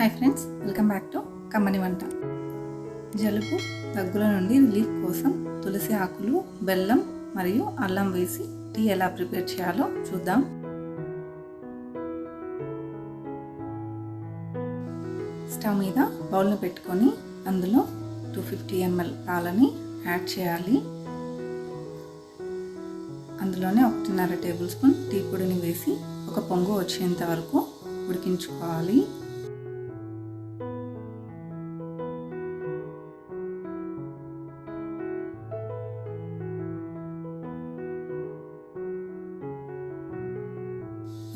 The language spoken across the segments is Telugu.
Hi friends, welcome back to కమ్మని వంట. జలుబు దగ్గుల నుండి రిలీఫ్ కోసం తులసి ఆకులు, బెల్లం మరియు అల్లం వేసి టీ ఎలా ప్రిపేర్ చేయాలో చూద్దాం. స్టవ్ మీద బౌల్ని పెట్టుకొని అందులో 250 ml పాలని యాడ్ చేయాలి. అందులోనే 1.5 టేబుల్ స్పూన్ టీ పొడిని వేసి ఒక పొంగు వచ్చేంత వరకు ఉడికించుకోవాలి.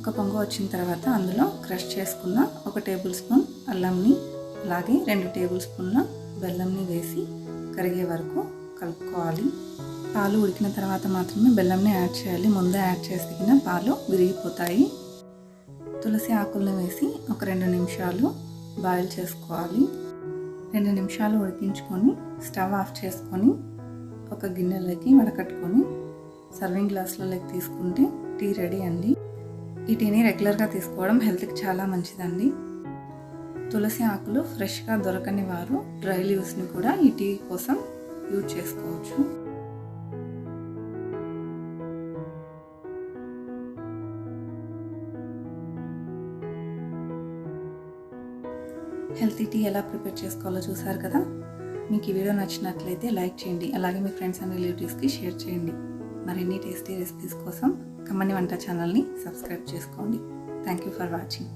ఒక పొంగు వచ్చిన తర్వాత అందులో క్రష్ చేసుకున్న 1 టేబుల్ స్పూన్ అల్లంని అలాగే 2 టేబుల్ స్పూన్ల బెల్లంని వేసి కరిగే వరకు కలుపుకోవాలి. పాలు ఉడికిన తర్వాత మాత్రమే బెల్లంని యాడ్ చేయాలి. ముందే యాడ్ చేస్తే పాలు విరిగిపోతాయి. తులసి ఆకులను వేసి ఒక 2 నిమిషాలు బాయిల్ చేసుకోవాలి. 2 నిమిషాలు ఉడికించుకొని స్టవ్ ఆఫ్ చేసుకొని ఒక గిన్నెలోకి వడకట్టుకొని సర్వింగ్ గ్లాసులలోకి తీసుకుంటే టీ రెడీ అండి. ఈ టీని రెగ్యులర్గా తీసుకోవడం హెల్త్కి చాలా మంచిదండి. తులసి ఆకులు ఫ్రెష్గా దొరకని వారు డ్రై లీవ్స్ని కూడా ఈ టీ కోసం యూజ్ చేసుకోవచ్చు. హెల్తీ టీ ఎలా ప్రిపేర్ చేసుకోవాలో చూసారు కదా. మీకు ఈ వీడియో నచ్చినట్లయితే లైక్ చేయండి. అలాగే మీ ఫ్రెండ్స్ అండ్ రిలేటివ్స్కి షేర్ చేయండి. మరిన్ని టేస్టీ రెసిపీస్ కోసం కమ్మని వంట ఛానల్ని సబ్స్క్రైబ్ చేసుకోండి. Thank you for watching.